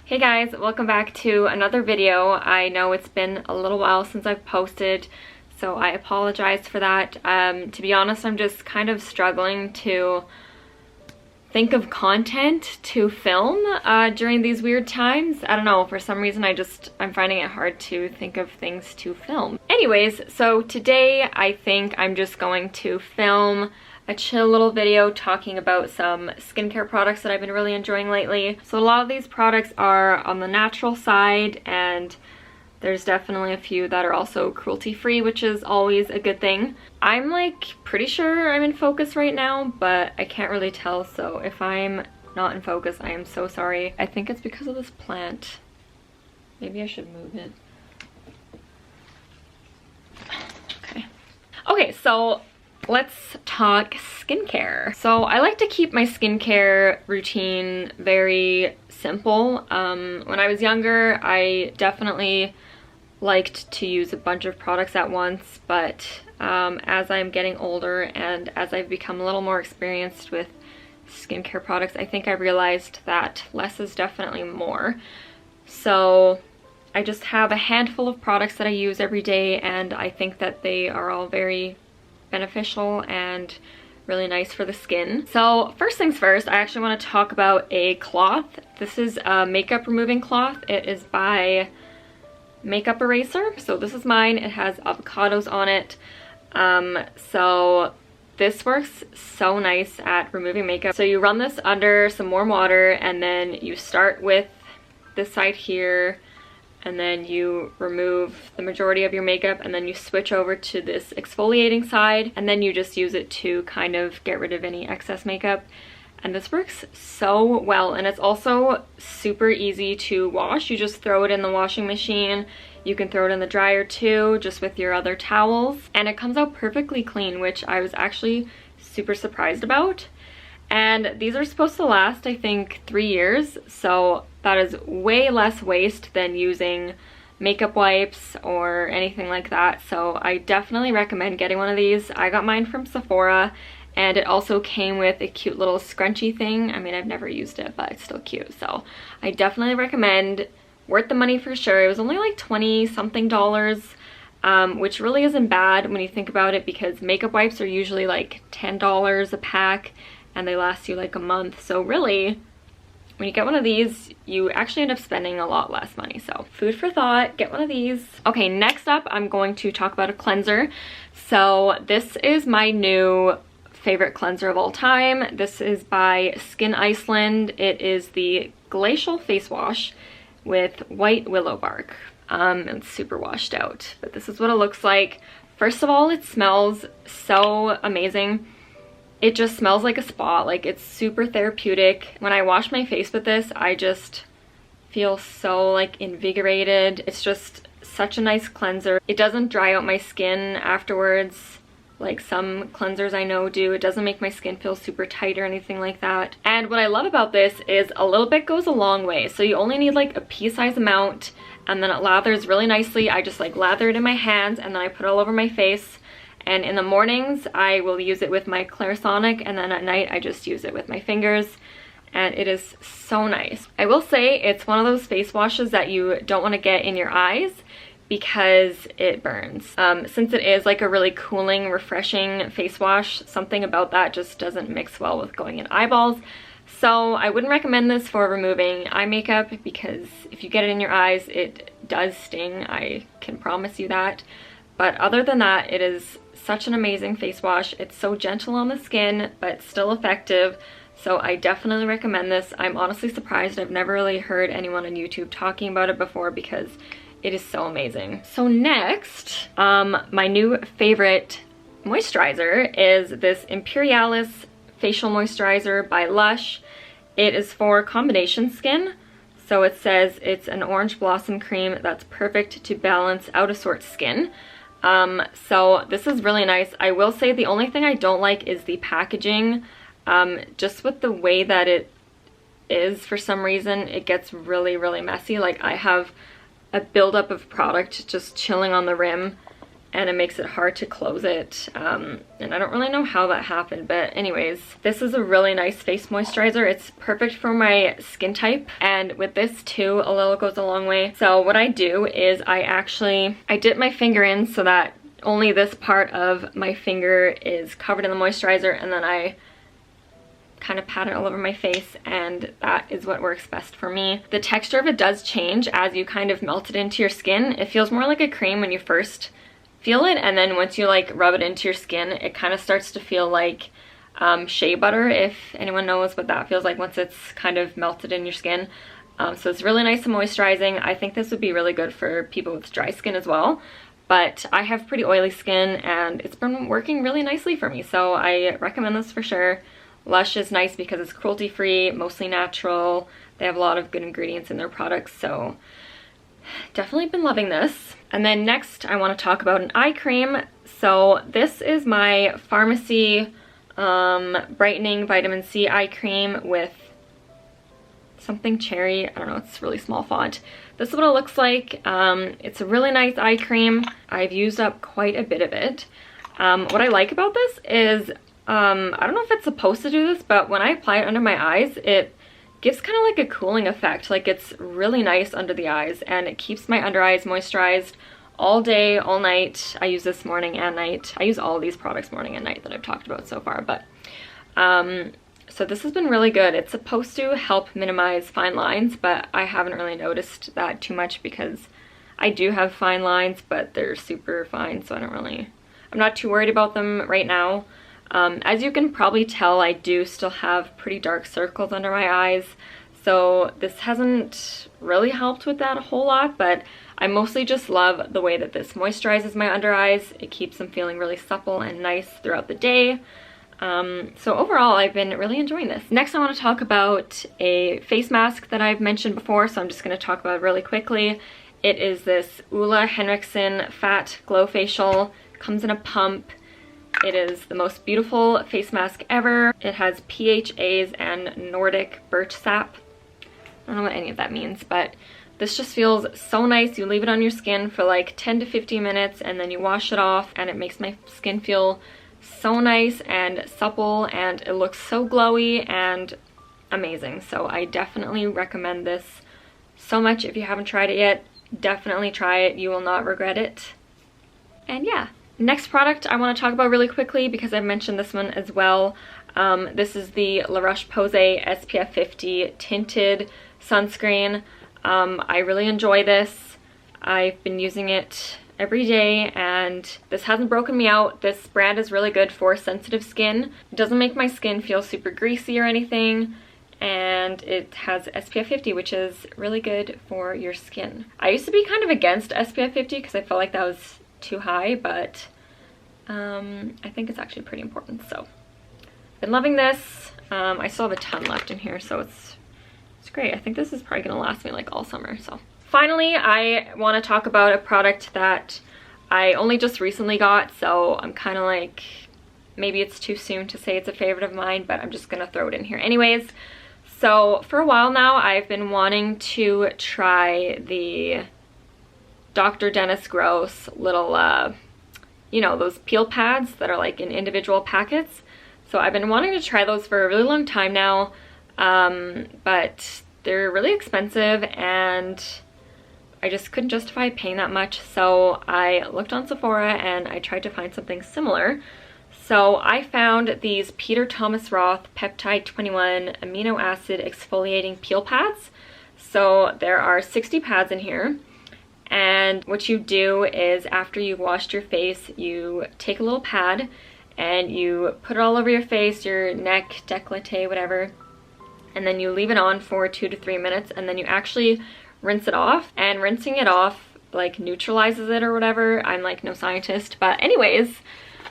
Hey guys, welcome back to another video. I know it's been a little while since I've posted, so I apologize for that. To be honest, I'm just kind of struggling to think of content to film during these weird times. I don't know, for some reason I'm finding it hard to think of things to film. Anyways, so today I think I'm just going to film a chill little video talking about some skincare products that I've been really enjoying lately. So a lot of these products are on the natural side, and there's definitely a few that are also cruelty-free, which is always a good thing. I'm like pretty sure I'm in focus right now, but I can't really tell, so if I'm not in focus, I am so sorry. I think it's because of this plant. Maybe I should move it. Okay, so let's talk skincare. So I like to keep my skincare routine very simple. When I was younger, I definitely liked to use a bunch of products at once, but as I'm getting older and as I've become a little more experienced with skincare products, I think I realized that less is definitely more. So I just have a handful of products that I use every day, and I think that they are all very beneficial and really nice for the skin. So first things first, I actually want to talk about a cloth. This is a makeup removing cloth. It is by Makeup Eraser. So this is mine. It has avocados on it. So this works so nice at removing makeup. So you run this under some warm water, and then you start with this side here, and then you remove the majority of your makeup, and then you switch over to this exfoliating side, and then you just use it to kind of get rid of any excess makeup. And this works so well, and it's also super easy to wash. You just throw it in the washing machine. You can throw it in the dryer too, just with your other towels, and it comes out perfectly clean, which I was actually super surprised about. And these are supposed to last, I think, 3 years, so that is way less waste than using makeup wipes or anything like that. So I definitely recommend getting one of these. I got mine from Sephora, and it also came with a cute little scrunchie thing. I mean, I've never used it, but it's still cute. So I definitely recommend. Worth the money for sure. It was only like 20 something dollars, which really isn't bad when you think about it, because makeup wipes are usually like $10 a pack, and they last you like a month. So really, when you get one of these, you actually end up spending a lot less money. So food for thought, get one of these. Okay, next up, I'm going to talk about a cleanser. So this is my new favorite cleanser of all time. This is by Skin Iceland. It is the Glacial Face Wash with white willow bark. It's super washed out, but this is what it looks like. First of all, it smells so amazing. It just smells like a spa. Like, it's super therapeutic. When I wash my face with this, I just feel so like invigorated. It's just such a nice cleanser. It doesn't dry out my skin afterwards like some cleansers I know do. It doesn't make my skin feel super tight or anything like that. And what I love about this is a little bit goes a long way. So you only need like a pea-sized amount, and then it lathers really nicely. I just like lather it in my hands, and then I put it all over my face. And in the mornings, I will use it with my Clarisonic, and then at night, I just use it with my fingers. And it is so nice. I will say it's one of those face washes that you don't want to get in your eyes because it burns. Since it is like a really cooling, refreshing face wash, something about that just doesn't mix well with going in eyeballs. So I wouldn't recommend this for removing eye makeup, because if you get it in your eyes, it does sting. I can promise you that. But other than that, it is such an amazing face wash. It's so gentle on the skin, but still effective. So I definitely recommend this. I'm honestly surprised. I've never really heard anyone on YouTube talking about it before, because it is so amazing. So next, my new favorite moisturizer is this Imperialis Facial Moisturizer by Lush. It is for combination skin. So it says it's an orange blossom cream that's perfect to balance out of sort skin. So this is really nice. I will say the only thing I don't like is the packaging. Just with the way that it is, for some reason, it gets really, really messy. Like, I have a buildup of product just chilling on the rim, and it makes it hard to close it. And I don't really know how that happened, but anyways, this is a really nice face moisturizer. It's perfect for my skin type, and with this too, a little goes a long way. So what I do is I dip my finger in so that only this part of my finger is covered in the moisturizer, and then I kind of pat it all over my face, and that is what works best for me. The texture of it does change as you kind of melt it into your skin. It feels more like a cream when you first feel it, and then once you like rub it into your skin, it kind of starts to feel like shea butter, if anyone knows what that feels like once it's kind of melted in your skin. So it's really nice and moisturizing. I think this would be really good for people with dry skin as well, but I have pretty oily skin and it's been working really nicely for me, so I recommend this for sure. Lush is nice because it's cruelty-free, mostly natural. They have a lot of good ingredients in their products, so definitely been loving this. And then next I want to talk about an eye cream. So this is my Pharmacy Brightening Vitamin C eye cream with something cherry. I don't know, it's really small font. This is what it looks like. It's a really nice eye cream. I've used up quite a bit of it. What I like about this is I don't know if it's supposed to do this, but when I apply it under my eyes, it gives kind of like a cooling effect. Like, it's really nice under the eyes, and it keeps my under eyes moisturized all day, all night. I use this morning and night. I use all of these products morning and night that I've talked about so far, but so this has been really good. It's supposed to help minimize fine lines, but I haven't really noticed that too much because I do have fine lines, but they're super fine, so I'm not too worried about them right now. As you can probably tell, I do still have pretty dark circles under my eyes, so this hasn't really helped with that a whole lot, but I mostly just love the way that this moisturizes my under eyes. It keeps them feeling really supple and nice throughout the day. So overall, I've been really enjoying this. Next, I want to talk about a face mask that I've mentioned before, so I'm just going to talk about it really quickly. It is this Ulla Henriksen Fat Glow Facial. Comes in a pump. It is the most beautiful face mask ever. It has PHAs and Nordic birch sap. I don't know what any of that means, but this just feels so nice. You leave it on your skin for like 10 to 15 minutes and then you wash it off, and it makes my skin feel so nice and supple, and it looks so glowy and amazing. So I definitely recommend this so much. If you haven't tried it yet, definitely try it. You will not regret it. And yeah. Next product I want to talk about really quickly because I mentioned this one as well. This is the La Roche-Posay SPF 50 Tinted Sunscreen. I really enjoy this. I've been using it every day and this hasn't broken me out. This brand is really good for sensitive skin. It doesn't make my skin feel super greasy or anything, and it has SPF 50, which is really good for your skin. I used to be kind of against SPF 50 because I felt like that was too high, but I think it's actually pretty important. So been loving this. I still have a ton left in here, so it's great. I think this is probably gonna last me like all summer. So finally, I want to talk about a product that I only just recently got, so I'm kind of like, maybe it's too soon to say it's a favorite of mine, but I'm just gonna throw it in here anyways. So for a while now, I've been wanting to try the Dr. Dennis Gross little, you know, those peel pads that are like in individual packets. So I've been wanting to try those for a really long time now, but they're really expensive and I just couldn't justify paying that much. So I looked on Sephora and I tried to find something similar. So I found these Peter Thomas Roth Peptide 21 Amino Acid Exfoliating Peel Pads. So there are 60 pads in here. And what you do is after you've washed your face, you take a little pad and you put it all over your face, your neck, décolleté, whatever, and then you leave it on for 2 to 3 minutes, and then you actually rinse it off. And rinsing it off like neutralizes it or whatever. I'm like no scientist, but anyways,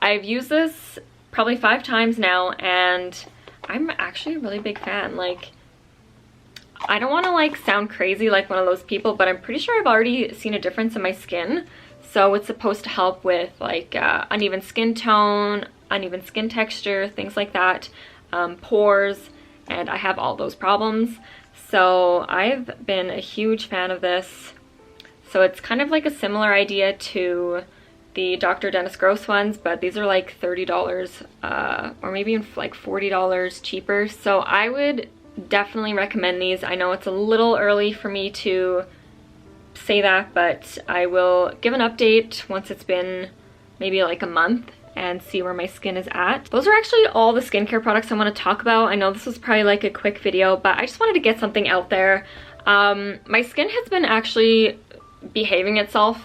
I've used this probably 5 times now and I'm actually a really big fan. Like, I don't want to like sound crazy like one of those people, but I'm pretty sure I've already seen a difference in my skin. So it's supposed to help with like uneven skin tone, uneven skin texture, things like that, pores, and I have all those problems. So I've been a huge fan of this. So it's kind of like a similar idea to the Dr. Dennis Gross ones, but these are like $30 or maybe even like $40 cheaper. So I would definitely recommend these. I know it's a little early for me to say that, but I will give an update once it's been maybe like a month and see where my skin is at. Those are actually all the skincare products I want to talk about. I know this was probably like a quick video, but I just wanted to get something out there. My skin has been actually behaving itself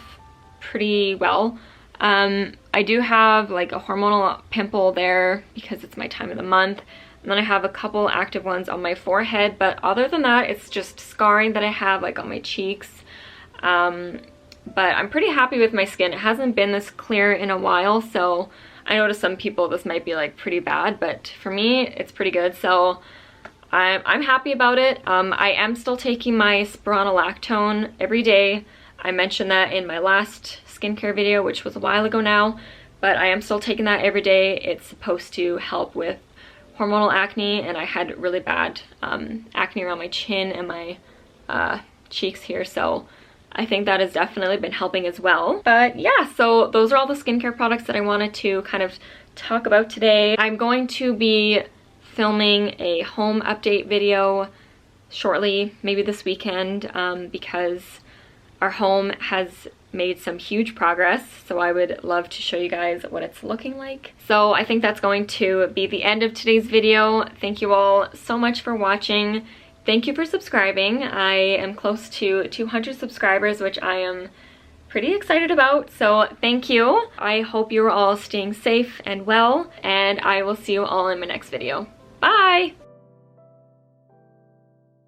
pretty well. I do have like a hormonal pimple there because it's my time of the month. And then I have a couple active ones on my forehead, but other than that, it's just scarring that I have like on my cheeks. But I'm pretty happy with my skin. It hasn't been this clear in a while, so I know to some people this might be like pretty bad, but for me, it's pretty good. So I'm happy about it. I am still taking my spironolactone every day. I mentioned that in my last skincare video, which was a while ago now, but I am still taking that every day. It's supposed to help with hormonal acne, and I had really bad acne around my chin and my cheeks here, so I think that has definitely been helping as well. But yeah, so those are all the skincare products that I wanted to kind of talk about today. I'm going to be filming a home update video shortly, maybe this weekend, because our home has made some huge progress, so I would love to show you guys what it's looking like. So I think that's going to be the end of today's video. Thank you all so much for watching. Thank you for subscribing. I am close to 200 subscribers, which I am pretty excited about, so thank you. I hope you're all staying safe and well, and I will see you all in my next video. Bye!